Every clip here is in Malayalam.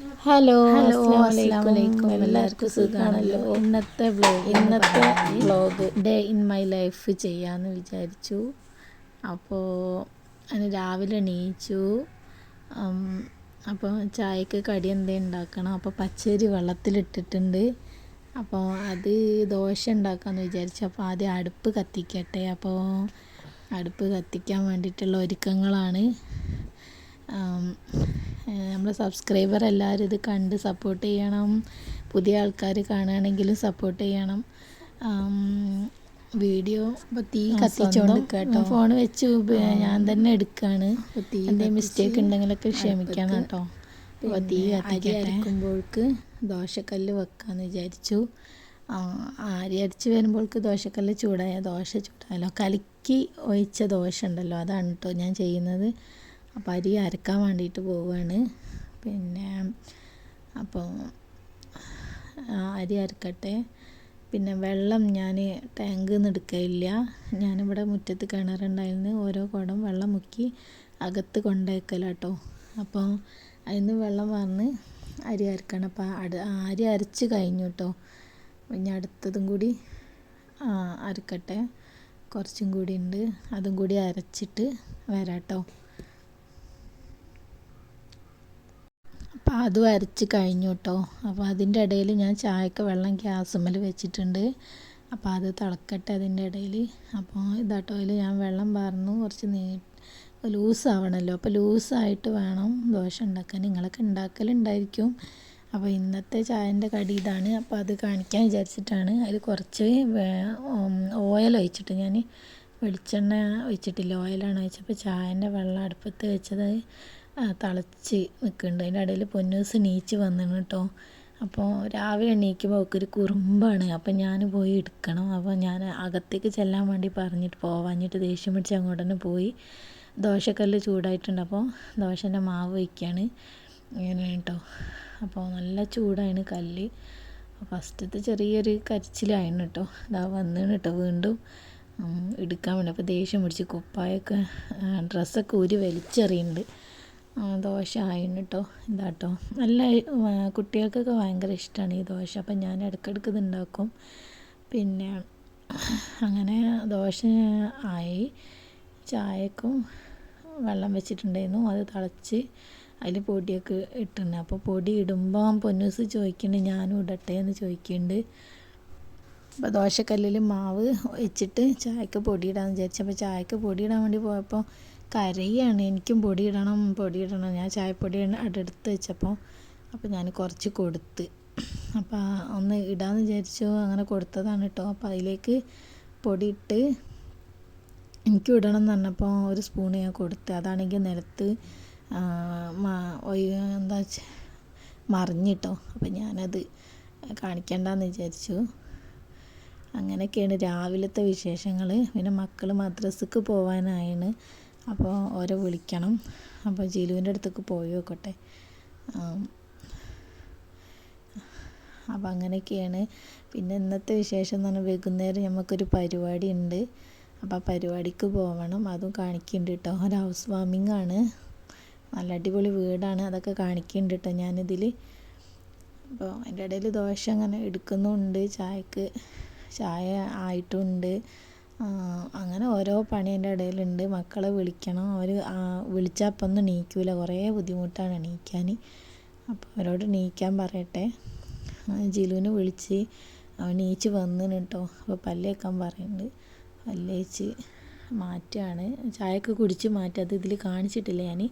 ഹലോ ഹലോ അസ്സലാമു അലൈക്കും. എല്ലാവർക്കും സുഖമാണല്ലോ. ഇന്നത്തെ vlog day in my life ചെയ്യാമെന്ന് വിചാരിച്ചു. അപ്പോൾ അതിന് രാവിലെ എണീച്ചു. അപ്പോൾ ചായക്ക് കടി എന്തേ ഉണ്ടാക്കണം. അപ്പോൾ പച്ചരി വെള്ളത്തിലിട്ടിട്ടുണ്ട്. അപ്പോൾ അത് ദോശ ഉണ്ടാക്കാമെന്ന് വിചാരിച്ചു. അപ്പോൾ ആദ്യം അടുപ്പ് കത്തിക്കട്ടെ. അപ്പോൾ അടുപ്പ് കത്തിക്കാൻ വേണ്ടിയിട്ടുള്ള ഒരുക്കങ്ങളാണ്. നമ്മുടെ സബ്സ്ക്രൈബർ എല്ലാവരും ഇത് കണ്ട് സപ്പോർട്ട് ചെയ്യണം. പുതിയ ആൾക്കാർ കാണുകയാണെങ്കിലും സപ്പോർട്ട് ചെയ്യണം. വീഡിയോ ഇപ്പോൾ തീ കത്തിച്ചോണ്ട് കേട്ടോ. ഫോൺ വെച്ച് ഞാൻ തന്നെ എടുക്കുകയാണ്. എന്തെങ്കിലും മിസ്റ്റേക്ക് ഉണ്ടെങ്കിലൊക്കെ ക്ഷമിക്കണം കേട്ടോ. അപ്പോൾ തീ കത്തിക്കുമ്പോൾക്ക് ദോശക്കല്ല് വെക്കാമെന്ന് വിചാരിച്ചു. അരി അരച്ച് വരുമ്പോൾക്ക് ദോശക്കല്ല് ദോശ ചൂടായല്ലോ. കലക്കി ഒഴിച്ച ദോശ ഉണ്ടല്ലോ, അതാണ് കേട്ടോ ഞാൻ ചെയ്യുന്നത്. അപ്പോൾ അരി അരക്കാൻ വേണ്ടിയിട്ട് പോവുകയാണ്. പിന്നെ അപ്പോൾ അരി അരക്കട്ടെ. പിന്നെ വെള്ളം ഞാൻ ടാങ്കിൽ നിന്ന് എടുക്കയില്ല. ഞാനിവിടെ മുറ്റത്ത് കിണറുണ്ടായിരുന്നു. ഓരോ കുടം വെള്ളം മുക്കി അകത്ത് കൊണ്ടുവയ്ക്കലാട്ടോ. അപ്പോൾ അതിന് വെള്ളം വന്ന് അരി അരക്കണം. അപ്പോൾ അരി അരച്ച് കഴിഞ്ഞു കേട്ടോ. പിന്നെ അടുത്തതും കൂടി അരക്കട്ടെ. കുറച്ചും കൂടി ഉണ്ട്, അതും കൂടി അരച്ചിട്ട് വരാം കേട്ടോ. അപ്പോൾ അതും അരച്ച് കഴിഞ്ഞു കേട്ടോ. അപ്പോൾ അതിൻ്റെ ഇടയിൽ ഞാൻ ചായക്ക് വെള്ളം ഗ്യാസുമ്മൽ വെച്ചിട്ടുണ്ട്. അപ്പോൾ അത് തിളക്കട്ടെ അതിൻ്റെ ഇടയിൽ. അപ്പോൾ ഇതാട്ടോ, അതിൽ ഞാൻ വെള്ളം പാർന്നു. കുറച്ച് ലൂസാവണമല്ലോ. അപ്പോൾ ലൂസായിട്ട് വേണം ദോശ ഉണ്ടാക്കാൻ. നിങ്ങളൊക്കെ ഉണ്ടാക്കലുണ്ടായിരിക്കും. അപ്പോൾ ഇന്നത്തെ ചായൻ്റെ കടി ഇതാണ്. അപ്പോൾ അത് കാണിക്കാൻ വിചാരിച്ചിട്ടാണ്. അതിൽ കുറച്ച് ഓയിൽ ഒഴിച്ചിട്ട്, ഞാൻ വെളിച്ചെണ്ണ ഒഴിച്ചിട്ടില്ല, ഓയിലാണ് ഒഴിച്ചപ്പോൾ ചായൻ്റെ വെള്ളം അടുപ്പത്ത് വെച്ചത് തിളച്ച് നിൽക്കുന്നുണ്ട്. അതിൻ്റെ ഇടയിൽ പൊന്നൂസ് നീച്ച് വന്നിരുന്നു കേട്ടോ. അപ്പോൾ രാവിലെ എണീക്കുമ്പോൾ അവൾക്കൊരു കുറുമ്പാണ്. അപ്പോൾ ഞാൻ പോയി എടുക്കണം. അപ്പോൾ ഞാൻ അകത്തേക്ക് ചെല്ലാൻ വേണ്ടി പറഞ്ഞിട്ട് പോവാഞ്ഞിട്ട് ദേഷ്യം പിടിച്ച് അങ്ങോട്ട് തന്നെ പോയി. ദോശക്കല്ല് ചൂടായിട്ടുണ്ട്. അപ്പോൾ ദോശൻ്റെ മാവ് വയ്ക്കുകയാണ് ഇങ്ങനെ കേട്ടോ. അപ്പോൾ നല്ല ചൂടാണ് കല്ല്. ഫസ്റ്റത്തെ ചെറിയൊരു കരിച്ചിലായിരുന്നു കേട്ടോ. ഇതാ വന്നിന് കേട്ടോ വീണ്ടും എടുക്കാൻ വേണ്ടി. അപ്പോൾ ദേഷ്യം പിടിച്ച് കുപ്പായൊക്കെ ഡ്രസ്സൊക്കെ ഊരി വലിച്ചെറിയുന്നുണ്ട്. ദോശ ആയിരുന്നു കേട്ടോ. ഇതാട്ടോ, നല്ല കുട്ടികൾക്കൊക്കെ ഭയങ്കര ഇഷ്ടമാണ് ഈ ദോശ. അപ്പം ഞാൻ ഇടയ്ക്കിടയ്ക്ക് ഇത് ഉണ്ടാക്കും. പിന്നെ അങ്ങനെ ദോശ ആയി. ചായക്കും വെള്ളം വെച്ചിട്ടുണ്ടായിരുന്നു. അത് തിളച്ച് അതിൽ പൊടിയൊക്കെ ഇട്ടിട്ടുണ്ട്. അപ്പോൾ പൊടി ഇടുമ്പോൾ പൊന്നൂസ് ചോദിക്കുന്നുണ്ട് ഞാനും ഇടട്ടെ എന്ന് ചോദിക്കുന്നുണ്ട്. അപ്പോൾ ദോശക്കല്ലിൽ മാവ് വെച്ചിട്ട് ചായക്ക് പൊടി ഇടാമെന്ന് വിചാരിച്ചു. അപ്പോൾ ചായക്ക് പൊടി ഇടാൻ വേണ്ടി പോയപ്പോൾ കരയാണ്. എനിക്കും പൊടി ഇടണം. ഞാൻ ചായപ്പൊടി അടുത്ത് വെച്ചപ്പോൾ ഞാൻ കുറച്ച് കൊടുത്ത്. അപ്പോൾ ഒന്ന് ഇടാമെന്ന് വിചാരിച്ചു, അങ്ങനെ കൊടുത്തതാണ് കേട്ടോ. അപ്പോൾ അതിലേക്ക് പൊടി ഇട്ട് എനിക്കും ഇടണം എന്ന് പറഞ്ഞപ്പോൾ ഒരു സ്പൂണ് ഞാൻ കൊടുത്ത്. അതാണെങ്കിൽ നിലത്ത് എന്താ മറിഞ്ഞിട്ടോ. അപ്പോൾ ഞാനത് കാണിക്കണ്ടെന്ന് വിചാരിച്ചു. അങ്ങനെയൊക്കെയാണ് രാവിലത്തെ വിശേഷങ്ങൾ. പിന്നെ മക്കൾ മദ്രസക്ക് പോകാനായാണ്. അപ്പോൾ ഓരോ വിളിക്കണം. അപ്പോൾ ജിലുവിൻ്റെ അടുത്തേക്ക് പോയി നോക്കട്ടെ. അപ്പോൾ അങ്ങനെയൊക്കെയാണ്. പിന്നെ ഇന്നത്തെ വിശേഷം എന്ന് പറഞ്ഞാൽ വൈകുന്നേരം നമുക്കൊരു പരിപാടി ഉണ്ട്. അപ്പോൾ ആ പരിപാടിക്ക് പോകണം. അതും കാണിക്കുന്നുണ്ട് കേട്ടോ. ഒരു ഹൗസ് വാമിംഗ് ആണ്. നല്ല അടിപൊളി വീടാണ്. അതൊക്കെ കാണിക്കുന്നുണ്ട് കേട്ടോ ഞാനിതിൽ. അപ്പോൾ അതിൻ്റെ ഇടയിൽ ദോശ അങ്ങനെ എടുക്കുന്നുണ്ട്. ചായ ആയിട്ടുണ്ട്. അങ്ങനെ ഓരോ പണി എൻ്റെ ഇടയിലുണ്ട്. മക്കളെ വിളിക്കണം. അവർ വിളിച്ചാൽ അപ്പം ഒന്നും എണീക്കില്ല. കുറേ ബുദ്ധിമുട്ടാണ് എണീക്കാൻ. അപ്പോൾ അവരോട് എണീക്കാൻ പറയട്ടെ. ജിലുവിനെ വിളിച്ച് അവൻ എണീച്ച് വന്നിന് കേട്ടോ. അപ്പോൾ പല്ല് തേക്കാൻ പറയുന്നുണ്ട്. പല്ല് തേച്ച് മാറ്റുകയാണ്. ചായയൊക്കെ കുടിച്ച് മാറ്റുക. അത് ഇതിൽ കാണിച്ചിട്ടില്ല ഞാൻ.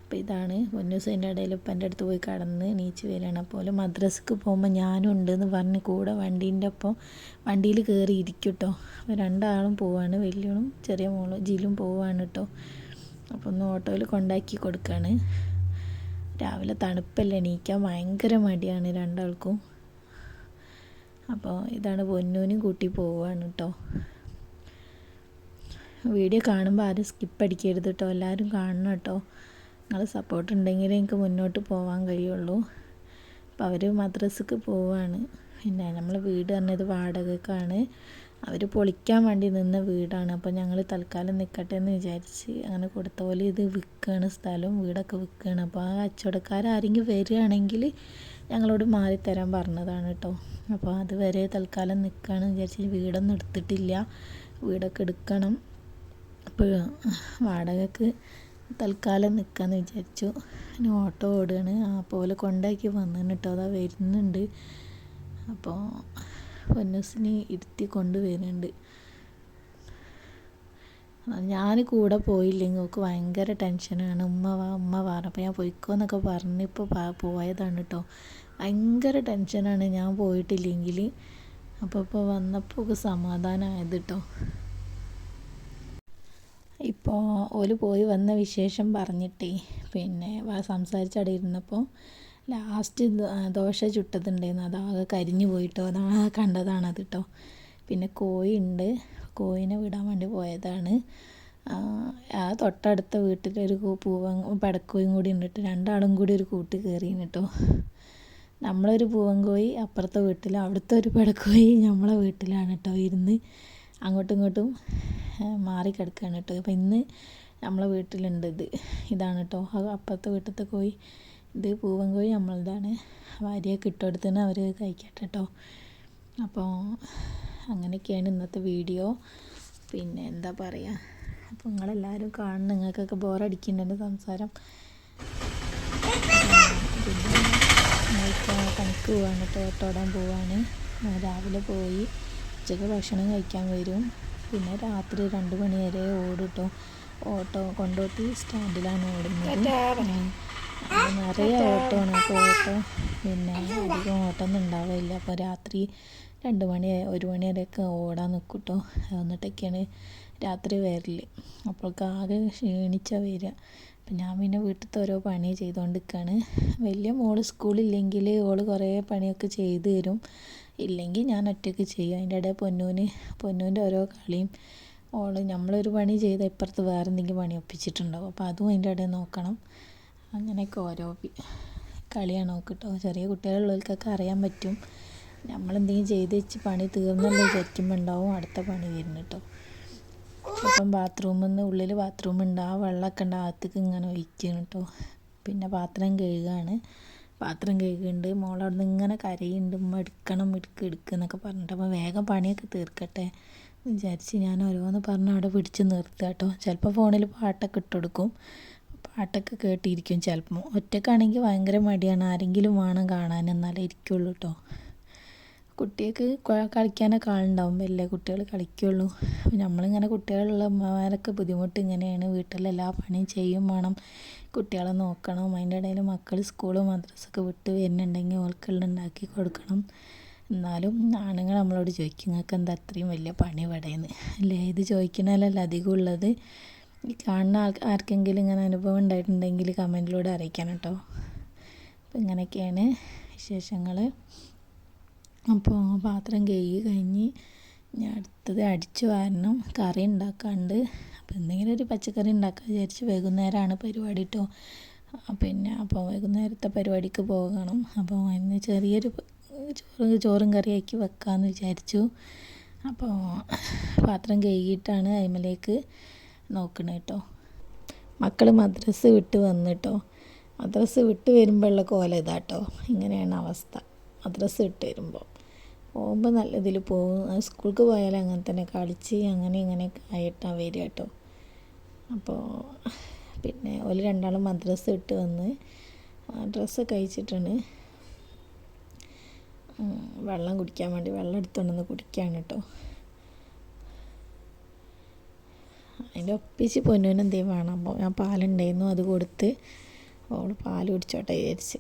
അപ്പോൾ ഇതാണ് പൊന്നൂസ്. അതിൻ്റെ ഇടയിൽ ഇപ്പം എൻ്റെ അടുത്ത് പോയി കടന്ന് എണീച്ച് വരികയാണ്. അപ്പോൾ മദ്രസക്ക് പോകുമ്പോൾ ഞാനും ഉണ്ടെന്ന് പറഞ്ഞ് കൂടെ വണ്ടിയിൽ കയറി ഇരിക്കും കേട്ടോ. അപ്പോൾ രണ്ടാളും പോവാണ്. വലിയവളും ചെറിയ മോളും ജിലും പോവാണ് കേട്ടോ. അപ്പോൾ ഒന്ന് ഓട്ടോയിൽ കൊണ്ടാക്കി കൊടുക്കുകയാണ്. രാവിലെ തണുപ്പല്ലേ, എണീക്കാൻ ഭയങ്കര മടിയാണ് രണ്ടാൾക്കും. അപ്പോൾ ഇതാണ് പൊന്നൂനും കൂട്ടി പോവുകയാണ് കേട്ടോ. വീഡിയോ കാണുമ്പോൾ ആരും സ്കിപ്പ് അടിക്കരുത് കേട്ടോ. എല്ലാവരും കാണണം കേട്ടോ. നിങ്ങൾ സപ്പോർട്ട് ഉണ്ടെങ്കിലേ എനിക്ക് മുന്നോട്ട് പോകാൻ കഴിയുള്ളൂ. അപ്പോൾ അവർ മദ്രസക്ക് പോവുകയാണ്. പിന്നെ നമ്മളെ വീട് പറഞ്ഞത് വാടകയ്ക്കാണ്. അവർ പൊളിക്കാൻ വേണ്ടി നിന്ന വീടാണ്. അപ്പോൾ ഞങ്ങൾ തൽക്കാലം നിൽക്കട്ടെ എന്ന് വിചാരിച്ച് അങ്ങനെ കൊടുത്ത പോലെ ഇത് വിൽക്കുകയാണ്, സ്ഥലം വീടൊക്കെ വിൽക്കുകയാണ്. അപ്പോൾ ആ കച്ചവടക്കാരെങ്കിലും വരികയാണെങ്കിൽ ഞങ്ങളോട് മാറിത്തരാൻ പറഞ്ഞതാണ് കേട്ടോ. അപ്പോൾ അതുവരെ തൽക്കാലം നിൽക്കുകയാണെന്ന് വിചാരിച്ച് വീടൊന്നും എടുത്തിട്ടില്ല, വീടൊക്കെ എടുക്കണം. അപ്പോൾ വാടകയ്ക്ക് തൽക്കാലം നിൽക്കാമെന്ന് വിചാരിച്ചു. ഇനി ഓട്ടോ ഓടുകയാണ്, പോലെ കൊണ്ടാക്കി വന്നിട്ട് കേട്ടോ, അതാ വരുന്നുണ്ട്. അപ്പോൾ പൊന്നൂസിനെ ഇരുത്തി കൊണ്ടുവരുന്നുണ്ട്. ഞാൻ കൂടെ പോയില്ലെങ്കിൽ ഓൾക്ക് ഭയങ്കര ടെൻഷനാണ്. ഉമ്മ വാ അപ്പോൾ ഞാൻ പോയിക്കോന്നൊക്കെ പറഞ്ഞിപ്പോൾ പോയതാണ് കേട്ടോ. ഭയങ്കര ടെൻഷനാണ് ഞാൻ പോയിട്ടില്ലെങ്കിൽ. അപ്പോൾ വന്നപ്പോൾ ഒക്കെ സമാധാനമായത് കേട്ടോ. ഇപ്പോൾ ഓല് പോയി വന്ന വിശേഷം പറഞ്ഞിട്ടേ പിന്നെ സംസാരിച്ചവിടെ ഇരുന്നപ്പോൾ ലാസ്റ്റ് ദോശ ചുട്ടതുണ്ടായിരുന്നു, അതാകെ കരിഞ്ഞു പോയിട്ടോ, അതാണ് കണ്ടതാണത് കേട്ടോ. പിന്നെ കോഴിയുണ്ട്, കോഴിനെ വിടാൻ വേണ്ടി പോയതാണ്. ആ തൊട്ടടുത്ത വീട്ടിലൊരു പടക്കോയും കൂടി ഉണ്ടിട്ട് രണ്ടാളും കൂടി ഒരു കൂട്ട് കയറിയാണ് കേട്ടോ. നമ്മളൊരു പൂവൻകോഴി അപ്പുറത്തെ വീട്ടിലും അവിടുത്തെ ഒരു പടക്കോഴി നമ്മളെ വീട്ടിലാണ് കേട്ടോ ഇരുന്ന് അങ്ങോട്ടും ഇങ്ങോട്ടും മാറിക്കിടക്കുകയാണ് കേട്ടോ. അപ്പോൾ ഇന്ന് നമ്മളെ വീട്ടിലുണ്ട് ഇതാണ് കേട്ടോ അപ്പുറത്തെ വീട്ടിലത്തെ കോഴി. ഇത് പൂവൻകോഴി നമ്മളതാണ്. ഭാര്യയൊക്കെ ഇട്ടെടുത്തിന് അവർ കഴിക്കട്ടെ കേട്ടോ. അപ്പോൾ അങ്ങനെയൊക്കെയാണ് ഇന്നത്തെ വീഡിയോ. പിന്നെ എന്താ പറയുക, അപ്പോൾ നിങ്ങളെല്ലാവരും കാണണം, നിങ്ങൾക്കൊക്കെ ബോറടിക്കുന്നുണ്ട് സംസാരം. പിന്നെ നമ്മൾക്ക് പണിക്ക് പോവാണ് കേട്ടോ, ഓട്ടോടാൻ പോവാണ്. രാവിലെ പോയി ഉച്ചയ്ക്ക് ഭക്ഷണം കഴിക്കാൻ വരും. പിന്നെ രാത്രി 2 മണി വരെ ഓടും കേട്ടോ. ഓട്ടോ കൊണ്ടോട്ടി സ്റ്റാൻഡിലാണ് ഓടുന്നത്. നിറയെ ഓട്ടോ ആണ്. അപ്പോൾ ഓട്ടോ പിന്നെ അധികം ഓട്ടം ഒന്നും ഉണ്ടാവില്ല. അപ്പോൾ രാത്രി 2 മണി 1 മണി വരെയൊക്കെ ഓടാൻ നിൽക്കും കേട്ടോ. എന്നിട്ടൊക്കെയാണ് രാത്രി വരൽ. അപ്പോഴൊക്കെ ആകെ ക്ഷീണിച്ചാൽ വരിക. അപ്പം ഞാൻ പിന്നെ വീട്ടിലത്തെ ഓരോ പണി ചെയ്തുകൊണ്ടിരിക്കുകയാണ്. വലിയ മോള് സ്കൂളില്ലെങ്കിൽ ഓള് കുറേ പണിയൊക്കെ ചെയ്ത് തരും, ഇല്ലെങ്കിൽ ഞാൻ ഒറ്റയ്ക്ക് ചെയ്യും. അതിൻ്റെ ഇടയിൽ പൊന്നൂൻ്റെ ഓരോ കളിയും നമ്മളൊരു പണി ചെയ്ത് ഇപ്പുറത്ത് വേറെ എന്തെങ്കിലും പണി ഒപ്പിച്ചിട്ടുണ്ടാവും. അപ്പോൾ അതും അതിൻ്റെ ഇടയിൽ നോക്കണം. അങ്ങനെയൊക്കെ ഓരോ കളിയാണ് നോക്കിട്ടോ. ചെറിയ കുട്ടികളുള്ളവർക്കൊക്കെ അറിയാൻ പറ്റും. നമ്മളെന്തെങ്കിലും ചെയ്ത് വെച്ച് പണി തീർന്നല്ലോ വിചാരിക്കുമ്പോൾ ഉണ്ടാവും അടുത്ത പണി വരുന്നു കേട്ടോ. അപ്പം ഉള്ളിൽ ബാത്റൂമുണ്ട്, ആ വെള്ളമൊക്കെ ഉണ്ട് അകത്തേക്ക് ഇങ്ങനെ ഒഴിക്കണം കേട്ടോ. പിന്നെ പാത്രം കഴുകുന്നുണ്ട്. മോളവിടെ നിന്ന് ഇങ്ങനെ കരയുന്നുണ്ട്, ഉമ്മ എടുക്കുന്നൊക്കെ പറഞ്ഞിട്ട്. അപ്പോൾ വേഗം പണിയൊക്കെ തീർക്കട്ടെ വിചാരിച്ച് ഞാൻ ഓരോന്ന് പറഞ്ഞ് അവിടെ പിടിച്ച് നിർത്തുക കേട്ടോ. ചിലപ്പോൾ ഫോണിൽ പാട്ടൊക്കെ ഇട്ടുകൊടുക്കും, പാട്ടൊക്കെ കേട്ടിരിക്കും. ചിലപ്പോൾ ഒറ്റക്കാണെങ്കിൽ ഭയങ്കര മടിയാണ്, ആരെങ്കിലും വേണം കാണാൻ, എന്നാലേ ഇരിക്കുള്ളൂ കേട്ടോ. കുട്ടികൾക്ക് കളിക്കാനൊക്കെ ആളുണ്ടാവും, വലിയ കുട്ടികൾ കളിക്കുള്ളൂ. നമ്മളിങ്ങനെ കുട്ടികളുള്ള അമ്മമാരൊക്കെ ബുദ്ധിമുട്ട് ഇങ്ങനെയാണ്. വീട്ടിലെല്ലാ പണിയും ചെയ്യും വേണം, കുട്ടികളെ നോക്കണം. അതിൻ്റെ ഇടയിൽ മക്കൾ സ്കൂളും മദ്രസൊക്കെ വിട്ട് വരുന്നുണ്ടെങ്കിൽ ഓൾക്കുള്ള ഉണ്ടാക്കി കൊടുക്കണം. എന്നാലും ആണുങ്ങൾ നമ്മളോട് ചോദിക്കും, നിങ്ങൾക്ക് എന്താ അത്രയും വലിയ പണി ഇവിടെയെന്ന് അല്ലേ? ഇത് ചോദിക്കണമല്ലോ അധികം ഉള്ളത്. ഈ കാണുന്ന ആർക്കെങ്കിലും ഇങ്ങനെ അനുഭവം ഉണ്ടായിട്ടുണ്ടെങ്കിൽ കമൻറ്റിലൂടെ അറിയിക്കണം കേട്ടോ. അപ്പോൾ ഇങ്ങനെയൊക്കെയാണ് വിശേഷങ്ങൾ. അപ്പോൾ പാത്രം കഴുകി കഴിഞ്ഞ് ഞാൻ അടുത്തത് അടിച്ചു വാരണം, കറി ഉണ്ടാക്കാണ്ട്. അപ്പോൾ എന്തെങ്കിലും ഒരു പച്ചക്കറി ഉണ്ടാക്കാൻ വിചാരിച്ച് വൈകുന്നേരമാണ് പരിപാടി കേട്ടോ. അപ്പോൾ വൈകുന്നേരത്തെ പരിപാടിക്ക് പോകണം. അപ്പോൾ ഇന്ന് ചെറിയൊരു ചോറും കറിയാക്കി വെക്കാമെന്ന് വിചാരിച്ചു. അപ്പോൾ പാത്രം കഴുകിയിട്ടാണ് അതിമേലേക്ക് നോക്കണേ കേട്ടോ. മക്കൾ മദ്രസ് വിട്ട് വന്നിട്ടോ. മദ്രസ് വിട്ട് വരുമ്പോഴുള്ള കോലം ഇതാട്ടോ. ഇങ്ങനെയാണ് അവസ്ഥ. മദ്രസ് വിട്ട് പോകുമ്പോൾ നല്ല ഇതിൽ പോകും. സ്കൂൾക്ക് പോയാൽ അങ്ങനെ തന്നെ കളിച്ച് ഇങ്ങനെയൊക്കെ ആയിട്ടാണ് വരിക കേട്ടോ. അപ്പോൾ പിന്നെ ഒരു രണ്ടാളും മദ്രസ് വിട്ട് വന്ന് ഡ്രസ്സൊക്കെ അയച്ചിട്ടാണ് വെള്ളം കുടിക്കാൻ വേണ്ടി വെള്ളം എടുത്തുകൊണ്ടുവന്ന് കുടിക്കുകയാണ് കേട്ടോ. അതിൻ്റെ ഒപ്പിച്ച് പൊന്നൂന് എന്തെങ്കിലും വേണം. അപ്പോൾ ഞാൻ പാലുണ്ടായിരുന്നു, അത് കൊടുത്ത് അവൾ പാൽ കുടിച്ചോട്ടെ വിചാരിച്ച്.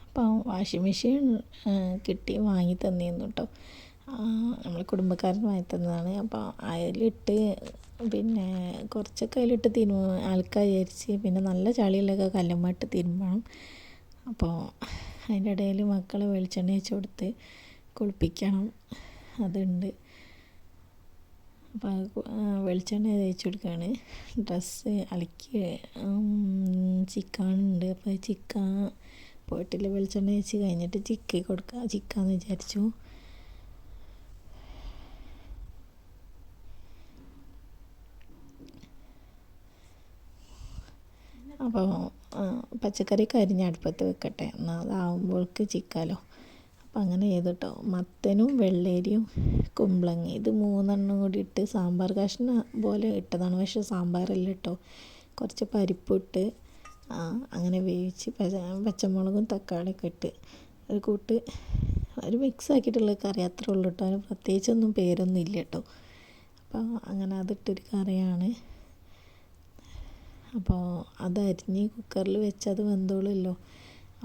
അപ്പോൾ വാഷിംഗ് മെഷീൻ വാങ്ങി തന്നിരുന്നു കേട്ടോ. നമ്മൾ കുടുംബക്കാരൻ വാങ്ങി തന്നതാണ്. അപ്പോൾ അതിലിട്ട് പിന്നെ കുറച്ചൊക്കെ അതിലിട്ട് അലക്കാൻ വിചാരിച്ച്. പിന്നെ നല്ല ചളിയിലൊക്കെ കല്ലുമ്മട്ട് തിരുമ്പണം. അപ്പോൾ അതിൻ്റെ ഇടയിൽ മക്കളെ വെളിച്ചെണ്ണ വെച്ച് കൊടുത്ത് കുളിപ്പിക്കണം, അതുണ്ട്. അപ്പോൾ വെളിച്ചെണ്ണ തേച്ച് കൊടുക്കുകയാണ്. ഡ്രസ്സ് അലക്കി ചിക്കാനുണ്ട്. അപ്പോൾ ചിക്കാൻ പോയിട്ടില്ല. വെളിച്ചെണ്ണ തേച്ച് കഴിഞ്ഞിട്ട് ചിക്കാമെന്ന് വിചാരിച്ചു. അപ്പോൾ പച്ചക്കറിയൊക്കെ അരിഞ്ഞ് അടുപ്പത്ത് വെക്കട്ടെ, എന്നാൽ അതാവുമ്പോൾക്ക് ചിക്കാലോ. അപ്പോൾ അങ്ങനെ ചെയ്തിട്ടോ. മത്തനും വെള്ളരിയും കുമ്പളങ്ങി ഇത് 3 കൂടി ഇട്ട് സാമ്പാർ കഷ്ണം പോലെ ഇട്ടതാണ്. പക്ഷേ സാമ്പാറല്ല കേട്ടോ, കുറച്ച് പരിപ്പിട്ട് അങ്ങനെ വേവിച്ച് പച്ചമുളകും തക്കാളിയൊക്കെ ഇട്ട് ഒരു കൂട്ട് ഒരു മിക്സ് ആക്കിയിട്ടുള്ള കറി അത്രേ ഉള്ളൂ കേട്ടോ. അതിന് പ്രത്യേകിച്ചൊന്നും പേരൊന്നും ഇല്ല കേട്ടോ. അപ്പോൾ അങ്ങനെ അതിട്ടൊരു കറിയാണ്. അപ്പോൾ അതരിഞ്ഞ് കുക്കറിൽ വെച്ച് അത് വെന്തോളുമല്ലോ.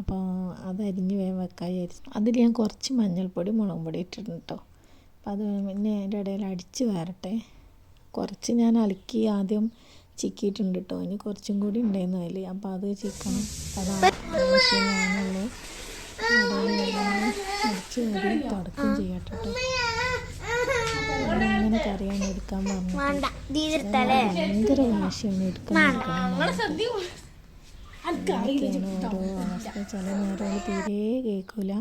അപ്പോൾ അതരിഞ്ഞ് വേഗം വെക്കാൻ വിചാരിച്ചു. അതിൽ ഞാൻ കുറച്ച് മഞ്ഞൾപ്പൊടി മുളക് പൊടി ഇട്ടിട്ടുണ്ട് കേട്ടോ. അപ്പോൾ അത് പിന്നെ അതിൻ്റെ ഇടയിൽ അടിച്ച് വരട്ടെ. കുറച്ച് ഞാൻ അലക്കി ആദ്യം ചിക്കിയിട്ടുണ്ട് കേട്ടോ. ഇനി കുറച്ചും കൂടി ഉണ്ടായിരുന്നു അതിൽ. അപ്പോൾ അത് ചിക്കണം. ആവശ്യമാണുള്ളൂ. അടിച്ച് വരി തുടക്കം ചെയ്യട്ടെ കേട്ടോ. അങ്ങനെ കറിയാണ് എടുക്കാൻ പറഞ്ഞത്. ഭയങ്കര വാശിയാണ് എടുക്കാൻ ഓരോ അവസ്ഥ. ചില നേരം തീരെ കേൾക്കില്ല,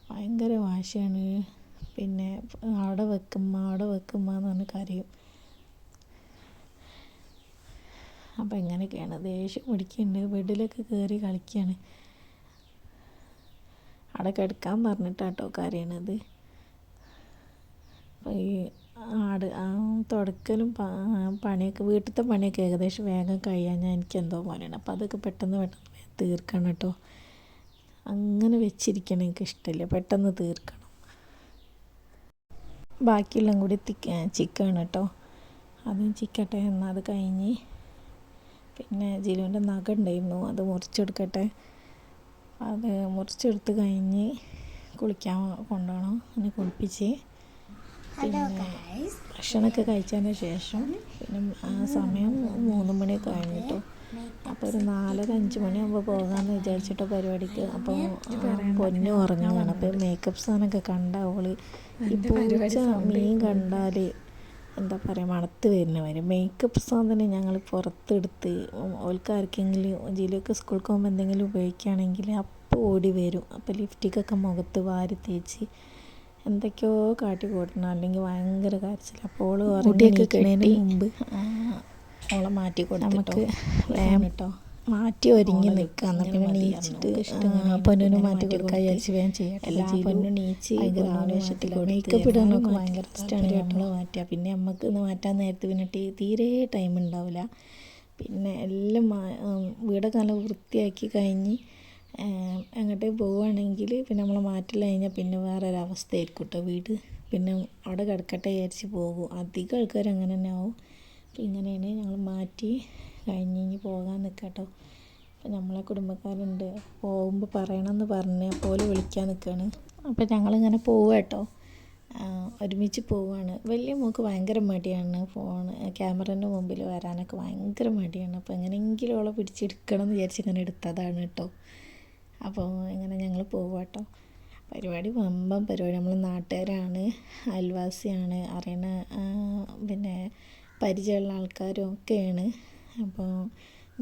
ഭയങ്കര വാശിയാണ്. പിന്നെ അവിടെ വെക്കുമ്മ എന്ന് പറഞ്ഞ് കരയും. അപ്പം എങ്ങനെയൊക്കെയാണ് ദേഷ്യം പിടിക്കുന്നുണ്ട്. ബെഡിലൊക്കെ കയറി കളിക്കുകയാണ്. അവിടെ കിടക്കാൻ പറഞ്ഞിട്ടാട്ടോ കരയണത്. അപ്പോൾ ഈ തുടക്കലും പണിയൊക്കെ വീട്ടിലത്തെ പണിയൊക്കെ ഏകദേശം വേഗം കഴിയാൻ എനിക്കെന്തോ പോലെയാണ്. അപ്പോൾ അതൊക്കെ പെട്ടെന്ന് തീർക്കണം കേട്ടോ. അങ്ങനെ വെച്ചിരിക്കണം എനിക്കിഷ്ടമില്ല, പെട്ടെന്ന് തീർക്കണം. ബാക്കിയെല്ലാം കൂടി ചിക്കൻ കേട്ടോ. അതും ചിക്കട്ടെ. എന്നാൽ അത് കഴിഞ്ഞ് പിന്നെ ജിലുവിൻ്റെ നഖം ഉണ്ടായിരുന്നു, അത് മുറിച്ചെടുക്കട്ടെ. അത് മുറിച്ചെടുത്ത് കഴിഞ്ഞ് കുളിക്കാൻ കൊണ്ടുപോകണം. അതിനെ കുളിപ്പിച്ച് പിന്നെ ഭക്ഷണമൊക്കെ കഴിച്ചതിന് ശേഷം പിന്നെ ആ സമയം 3 മണിയൊക്കെ കഴിഞ്ഞിട്ടോ. അപ്പോൾ ഒരു 4-5 മണിയാകുമ്പോൾ പോകാമെന്ന് വിചാരിച്ചിട്ടോ പരിപാടിക്ക്. അപ്പോൾ പൊന്നു ഉറങ്ങുകയാണ്. അപ്പോൾ മേക്കപ്പ് സാധനമൊക്കെ കണ്ട അവൾ ഈ പൂച്ച മീൻ കണ്ടാൽ എന്താ പറയുക മണത്ത് വരുന്നവർ മേക്കപ്പ് സാധനം ഞങ്ങൾ പുറത്തെടുത്ത് ഓൾക്കാർക്കെങ്കിലും ജില്ലയൊക്കെ സ്കൂളിൽ പോകുമ്പോൾ എന്തെങ്കിലും ഉപയോഗിക്കുകയാണെങ്കിൽ അപ്പോൾ ഓടി വരും. അപ്പോൾ ലിപ്സ്റ്റിക്കൊക്കെ മുഖത്ത് വാരി തേച്ച് എന്തൊക്കെയോ കാട്ടി കൂട്ടണം, അല്ലെങ്കിൽ ഭയങ്കര കരച്ചിൽ. അപ്പോൾ ഉറങ്ങിയൊക്കെ കിട്ടുന്നതിന് മുമ്പ് ഓളെ മാറ്റി കൊടുത്തിട്ട് വേഗം കേട്ടോ മാറ്റി ഒരുങ്ങി നിൽക്കാന്ന്. പിന്നെ നീച്ചിട്ട് പൊന്നിന് മാറ്റി കൊടുക്കാൻ വിചാരിച്ച് വേഗം ചെയ്യട്ടെ. എല്ലാ പൊന്നും നീച്ച് ഭയങ്കര ആവേശത്തിൽ മേക്കപ്പ് ഇടാനൊക്കെ ഭയങ്കര ഇഷ്ടമാണ് നമ്മൾ മാറ്റുക. പിന്നെ നമുക്ക് മാറ്റാൻ നേരത്ത് പിന്നെ തീരെ ടൈം ഉണ്ടാവില്ല. പിന്നെ എല്ലാം വീടൊക്കെ നല്ല വൃത്തിയാക്കി കഴിഞ്ഞ് അങ്ങോട്ടേ പോവുകയാണെങ്കിൽ പിന്നെ നമ്മൾ മാറ്റില്ല കഴിഞ്ഞാൽ പിന്നെ വേറൊരവസ്ഥയായിരിക്കും കേട്ടോ വീട്. പിന്നെ അവിടെ കിടക്കട്ടെ വിചാരിച്ച് പോകും. അധികം ആൾക്കാർ അങ്ങനെ തന്നെ ആവും. അപ്പോൾ ഇങ്ങനെയാണ് ഞങ്ങൾ മാറ്റി കഴിഞ്ഞ് പോകാൻ നിൽക്കട്ടോ. അപ്പോൾ നമ്മളെ കുടുംബക്കാരുണ്ട്, പോകുമ്പോൾ പറയണമെന്ന് പറഞ്ഞ് അപ്പോൾ വിളിക്കാൻ നിൽക്കുകയാണ്. അപ്പോൾ ഞങ്ങളിങ്ങനെ പോവുക കേട്ടോ, ഒരുമിച്ച് പോവുകയാണ്. വലിയ മോൾക്ക് ഭയങ്കര മടിയാണ് ക്യാമറേൻ്റെ മുമ്പിൽ വരാനൊക്കെ ഭയങ്കര മടിയാണ്. അപ്പോൾ എങ്ങനെയെങ്കിലും അവളെ പിടിച്ചെടുക്കണം എന്ന് വിചാരിച്ച് ഇങ്ങനെ എടുത്തതാണ് കേട്ടോ. അപ്പോൾ ഇങ്ങനെ ഞങ്ങൾ പോവുക കേട്ടോ. പരിപാടി വമ്പൻ പരിപാടി. നമ്മൾ നാട്ടുകാരാണ്, അയൽവാസിയാണ്, അറിയണ പിന്നെ പരിചയമുള്ള ആൾക്കാരും ഒക്കെയാണ്. അപ്പോൾ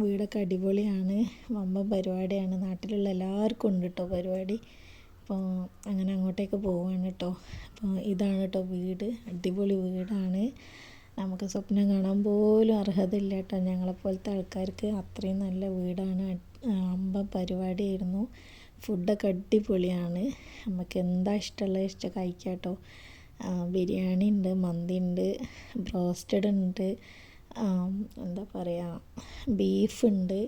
വീടൊക്കെ അടിപൊളിയാണ്, വമ്പൻ പരിപാടിയാണ്. നാട്ടിലുള്ള എല്ലാവർക്കും ഉണ്ട് കേട്ടോ പരിപാടി. അപ്പോൾ അങ്ങനെ അങ്ങോട്ടേക്ക് പോവുകയാണ് കേട്ടോ. അപ്പോൾ ഇതാണ് കേട്ടോ വീട്, അടിപൊളി വീടാണ്. നമുക്ക് സ്വപ്നം കാണാൻ പോലും അർഹതയില്ല കേട്ടോ ഞങ്ങളെപ്പോലത്തെ ആൾക്കാർക്ക്. അത്രയും നല്ല വീടാണ്. വമ്പൻ പരിപാടിയായിരുന്നു. ഫുഡൊക്കെ അടിപൊളിയാണ്. നമുക്ക് എന്താ ഇഷ്ടം കഴിക്കാം കേട്ടോ. ബിരിയാണി ഉണ്ട്, മന്തി ഉണ്ട്, ബ്രോസ്റ്റഡ് ഉണ്ട്, എന്താ പറയുക ബീഫുണ്ട്,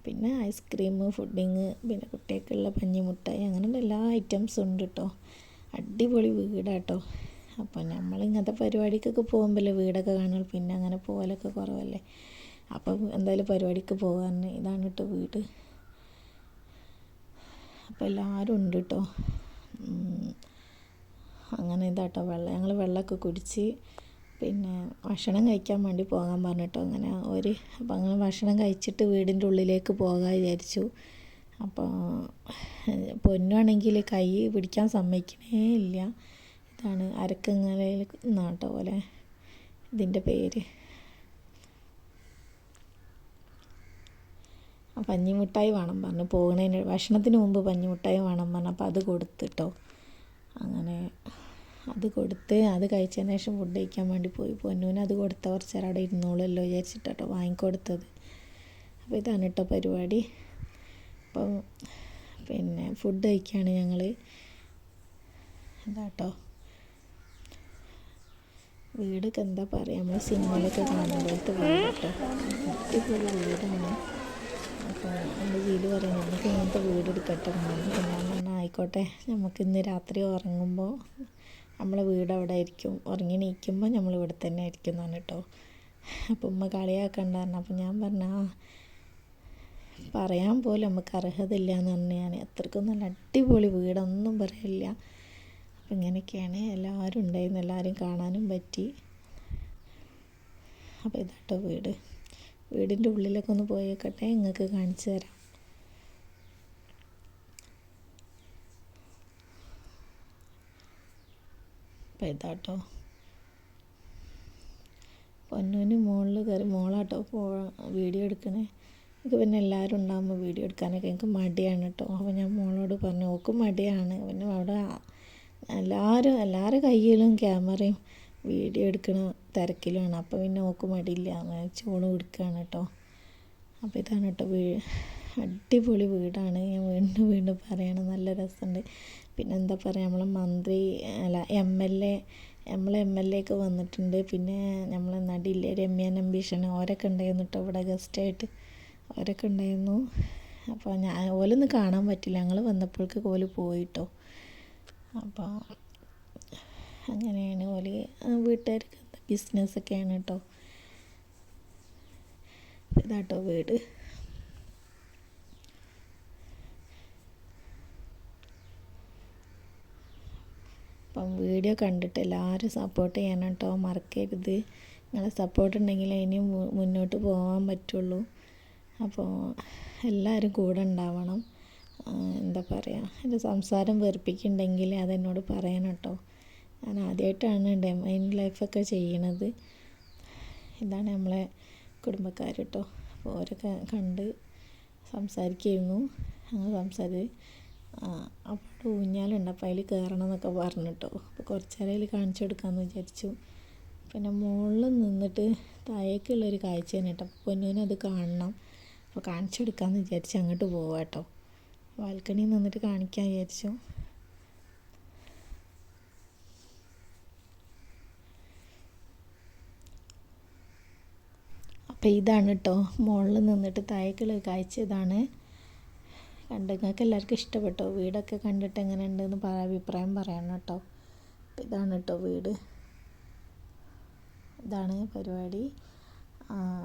പിന്നെ ഐസ്ക്രീം, പുഡിങ്, പിന്നെ കുട്ടികൾക്കുള്ള പഞ്ഞിമുട്ടായി, അങ്ങനെയുള്ള എല്ലാ ഐറ്റംസും ഉണ്ട് കേട്ടോ. അടിപൊളി വീടാട്ടോ. അപ്പോൾ നമ്മൾ ഇങ്ങനത്തെ പരിപാടിക്കൊക്കെ പോകുമ്പോഴല്ലേ വീടൊക്കെ കാണുള്ളൂ, പിന്നെ അങ്ങനെ പോകലൊക്കെ കുറവല്ലേ. അപ്പം എന്തായാലും പരിപാടിക്ക് പോകാൻ ഇതാണ് കേട്ടോ വീട്. അപ്പോൾ എല്ലാവരും ഉണ്ട് കേട്ടോ. അങ്ങനെ ഇതാട്ടോ ഞങ്ങൾ വെള്ളമൊക്കെ കുടിച്ച് പിന്നെ ഭക്ഷണം കഴിക്കാൻ വേണ്ടി പോകാൻ പറഞ്ഞിട്ടോ. അങ്ങനെ അപ്പോൾ അങ്ങനെ ഭക്ഷണം കഴിച്ചിട്ട് വീടിൻ്റെ ഉള്ളിലേക്ക് പോകാൻ വിചാരിച്ചു. അപ്പോൾ പൊന്നാണെങ്കിൽ കൈ പിടിക്കാൻ സമ്മതിക്കണേ ഇല്ല. ഇതാണ് അരക്കങ്ങലയിൽ നാട്ടോ പോലെ ഇതിൻ്റെ പേര്. പഞ്ഞിമിഠായി വേണം പറഞ്ഞു പോകുന്നതിന് ഭക്ഷണത്തിന് മുമ്പ് പഞ്ഞിമിഠായി വേണം പറഞ്ഞു. അപ്പോൾ അത് കൊടുത്തിട്ടോ. അങ്ങനെ അത് കൊടുത്ത് അത് കഴിച്ചതിന് ശേഷം ഫുഡ് കഴിക്കാൻ വേണ്ടി പോയി. പൊന്നൂന് അത് കൊടുത്ത കുറച്ച് നേരം അവിടെ ഇരുന്നോളല്ലോ വിചാരിച്ചിട്ടോ വാങ്ങിക്കൊടുത്തത്. അപ്പോൾ ഇതാണ് കേട്ടോ പരിപാടി. അപ്പം പിന്നെ ഫുഡ് കഴിക്കുകയാണ് ഞങ്ങൾ. എന്താട്ടോ വീടൊക്കെ എന്താ പറയുക, നമ്മൾ സിനിമയിലൊക്കെ കാണുമ്പോഴത്തെ വീട് കേട്ടോ. അടിപൊളി വീടാണ്. അപ്പോൾ എൻ്റെ വീട് പറയുന്നത് നമുക്ക് ഇങ്ങനത്തെ വീട് എടുക്കട്ടെ. ഞാൻ പറഞ്ഞാൽ ആയിക്കോട്ടെ, നമുക്ക് ഇന്ന് രാത്രി ഉറങ്ങുമ്പോൾ നമ്മളെ വീട് അവിടെ ആയിരിക്കും, ഉറങ്ങി നീക്കുമ്പോൾ നമ്മൾ ഇവിടെ തന്നെ ആയിരിക്കും എന്നാണ് കേട്ടോ. അപ്പം ഉമ്മ കളിയാക്കണ്ടായിരുന്നു. അപ്പം ഞാൻ പറഞ്ഞാൽ പറയാൻ പോലും നമുക്ക് അർഹതയില്ല എന്ന് പറഞ്ഞു. ഞാൻ അത്രയ്ക്കും നല്ല അടിപൊളി വീടൊന്നും പറയില്ല. അപ്പം ഇങ്ങനെയൊക്കെയാണ്. എല്ലാവരും ഉണ്ടായിരുന്നു, എല്ലാവരും കാണാനും പറ്റി. അപ്പോൾ ഇതാട്ടോ വീട്. വീടിൻ്റെ ഉള്ളിലൊക്കെ ഒന്ന് പോയേക്കട്ടെ, നിങ്ങൾക്ക് കാണിച്ചു തരാം. അപ്പോൾ ഇതാട്ടോ പൊന്നൂന് മുകളിൽ കയറി, മോളാട്ടോ വീഡിയോ എടുക്കണേ. എനിക്ക് പിന്നെ എല്ലാവരും ഉണ്ടാകുമ്പോൾ വീഡിയോ എടുക്കാനൊക്കെ എനിക്ക് മടിയാണ് കേട്ടോ. അപ്പോൾ ഞാൻ മോളോട് പറഞ്ഞു, ഓക്കും മടിയാണ്. പിന്നെ അവിടെ എല്ലാവരുടെ കയ്യിലും ക്യാമറയും വീഡിയോ എടുക്കണ തിരക്കിലുമാണ്. അപ്പോൾ പിന്നെ ഓക്ക് മടിയില്ല, അങ്ങനെ ചോളും എടുക്കുകയാണ് കേട്ടോ. അപ്പോൾ ഇതാണ് കേട്ടോ അടിപൊളി വീടാണ്. ഞാൻ വീണ്ടും വീണ്ടും പറയണം, നല്ല രസമുണ്ട്. പിന്നെ എന്താ പറയുക, നമ്മളെ മന്ത്രി നമ്മളെ MLA ഒക്കെ വന്നിട്ടുണ്ട്. പിന്നെ നമ്മളെ നടിയില്ലേ രമ്യ നമ്പീഷൻ, ഓരൊക്കെ ഉണ്ടായിരുന്നു കേട്ടോ ഇവിടെ ഗസ്റ്റായിട്ട്. അവരൊക്കെ ഉണ്ടായിരുന്നു. അപ്പോൾ ഓലൊന്നും കാണാൻ പറ്റില്ല, ഞങ്ങൾ വന്നപ്പോഴേക്ക് ഓല് പോയിട്ടോ. അപ്പോൾ അങ്ങനെയാണ് ഓല് വീട്ടുകാർക്ക് ബിസിനസ്സൊക്കെയാണ് കേട്ടോ. ഇതാട്ടോ വീട്. അപ്പം വീഡിയോ കണ്ടിട്ട് എല്ലാവരും സപ്പോർട്ട് ചെയ്യണം കേട്ടോ, മറക്കരുത്. നിങ്ങളെ സപ്പോർട്ട് ഉണ്ടെങ്കിൽ ഇനി മുന്നോട്ട് പോകാൻ പറ്റുള്ളൂ. അപ്പോൾ എല്ലാവരും കൂടെ ഉണ്ടാവണം. എന്താ പറയുക, എൻ്റെ സംസാരം വെറുപ്പിക്കുന്നുണ്ടെങ്കിൽ അതെന്നോട് പറയണം കേട്ടോ. ഞാൻ ആദ്യമായിട്ടാണ് ഡെമൈൻ ലൈഫൊക്കെ ചെയ്യണത്. ഇതാണ് നമ്മളെ കുടുംബക്കാർ കേട്ടോ. അപ്പോൾ അവരൊക്കെ കണ്ട് സംസാരിക്കുന്നു. അങ്ങനെ അപ്പോൾ ഊഞ്ഞാലുണ്ട്, അപ്പോൾ അതിൽ കയറണം എന്നൊക്കെ പറഞ്ഞു കേട്ടോ. അപ്പോൾ കുറച്ച് നേരം അതിൽ കാണിച്ചു കൊടുക്കാമെന്ന് വിചാരിച്ചു. പിന്നെ മുകളിൽ നിന്നിട്ട് താഴേക്കുള്ളൊരു കാഴ്ചയാണ് കേട്ടോ. അപ്പോൾ പൊന്നൂനത് കാണണം. അപ്പോൾ കാണിച്ചു കൊടുക്കാമെന്ന് വിചാരിച്ചു അങ്ങോട്ട് പോവാം കേട്ടോ. ബാൽക്കണിയിൽ നിന്നിട്ട് കാണിക്കാൻ വിചാരിച്ചു. അപ്പോൾ ഇതാണ് കേട്ടോ മുകളിൽ നിന്നിട്ട് താഴേക്കുള്ള കാഴ്ച. ഇതാണ് കണ്ട് നിങ്ങൾക്ക് എല്ലാവർക്കും ഇഷ്ടപ്പെട്ടോ? വീടൊക്കെ കണ്ടിട്ട് എങ്ങനെ ഉണ്ടെന്ന് അഭിപ്രായം പറയണം കേട്ടോ. അപ്പോൾ ഇതാണ് കേട്ടോ വീട്. ഇതാണ് പരിപാടി.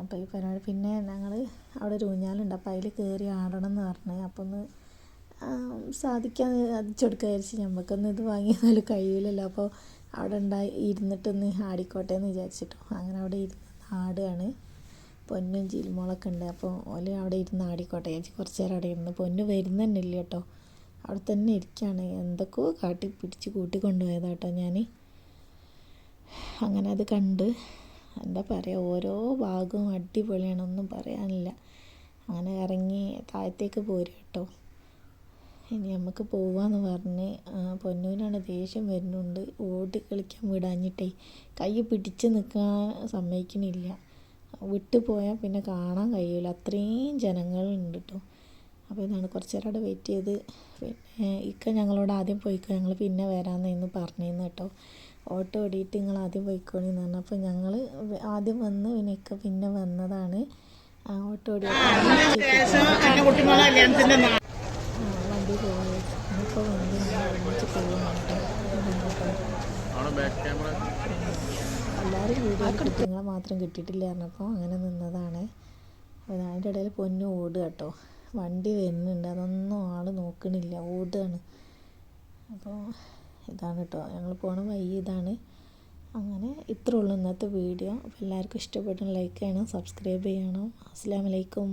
അപ്പോൾ ഈ പരിപാടി പിന്നെ ഞങ്ങൾ അവിടെ ഒരു ഊഞ്ഞാലുണ്ട്, അപ്പോൾ അതിൽ കയറി ആടണം എന്ന് പറഞ്ഞു. അപ്പോൾ ഒന്ന് സാധിക്കാൻ അതിച്ചെടുക്കുക വിചാരിച്ച്. നമുക്കൊന്ന് ഇത് വാങ്ങിയാൽ കഴിയില്ലല്ലോ. അപ്പോൾ അവിടെ ഇരുന്നിട്ടൊന്ന് ആടിക്കോട്ടെ എന്ന് വിചാരിച്ചിട്ടോ. അങ്ങനെ അവിടെ ഇരുന്ന് ആടുകയാണ്. പൊന്നും ചിൽമോളൊക്കെ ഉണ്ട്. അപ്പോൾ ഓല് അവിടെ ഇരുന്ന് ആടിക്കോട്ടെ വിചാരിച്ച് കുറച്ച് നേരം അവിടെ ഇരുന്ന്. പൊന്നു വരുന്ന ഇല്ല കേട്ടോ, അവിടെ തന്നെ ഇരിക്കുകയാണ്. എന്തൊക്കെയോ കാട്ടി പിടിച്ച് കൂട്ടിക്കൊണ്ടുപോയതാട്ടോ ഞാൻ. അങ്ങനെ അത് കണ്ട് എന്താ പറയുക, ഓരോ ഭാഗവും അടിപൊളിയാണ്, ഒന്നും പറയാനില്ല. അങ്ങനെ ഇറങ്ങി താഴത്തേക്ക് പോരും കേട്ടോ. ഇനി നമുക്ക് പോവാന്ന് പറഞ്ഞ് പൊന്നൂനാണ് ദേഷ്യം വരുന്നുണ്ട്. ഓടി കളിക്കാൻ വിടാഞ്ഞിട്ടേ കൈ പിടിച്ച് നിൽക്കാൻ സമ്മതിക്കണില്ല. വിട്ടു പോയാൽ പിന്നെ കാണാൻ കഴിയില്ല, അത്രയും ജനങ്ങളുണ്ട് കേട്ടോ. അപ്പോൾ ഇതാണ് കുറച്ച് നേരം അവിടെ വെയിറ്റ് ചെയ്ത്. പിന്നെ ഞങ്ങളോട് ആദ്യം പോയിക്കോ, ഞങ്ങൾ പിന്നെ വരാമെന്ന് പറഞ്ഞിരുന്നു കേട്ടോ. ഓട്ടോ ഓടിയിട്ട് നിങ്ങൾ ആദ്യം പോയിക്കോളിന്ന് പറഞ്ഞു. അപ്പോൾ ഞങ്ങൾ ആദ്യം വന്ന് പിന്നെ പിന്നെ വന്നതാണ്. ഓട്ടോ ഓടി വണ്ടി പോയി. ഇപ്പോൾ വണ്ടി ഞങ്ങൾ ഒരുമിച്ച് പോകുന്നുണ്ട്. എല്ലാവരും വീഡിയോ കുട്ടികളെ മാത്രം കിട്ടിയിട്ടില്ല പറഞ്ഞപ്പോൾ അങ്ങനെ നിന്നതാണ്. അപ്പോൾ അതിൻ്റെ ഇടയിൽ പൊന്നു ഓടുക കേട്ടോ. വണ്ടി വരുന്നുണ്ട്, അതൊന്നും ആൾ നോക്കണില്ല, ഓടുകയാണ്. അപ്പോൾ ഇതാണ് കേട്ടോ ഞങ്ങൾ പോണ വഴി ഇതാണ്. അങ്ങനെ ഇത്രേ ഉള്ളൂ ഇന്നത്തെ വീഡിയോ. അപ്പോൾ എല്ലാവർക്കും ഇഷ്ടപ്പെട്ട ലൈക്ക് ചെയ്യണം, സബ്സ്ക്രൈബ് ചെയ്യണം. അസ്സലാമു അലൈക്കും.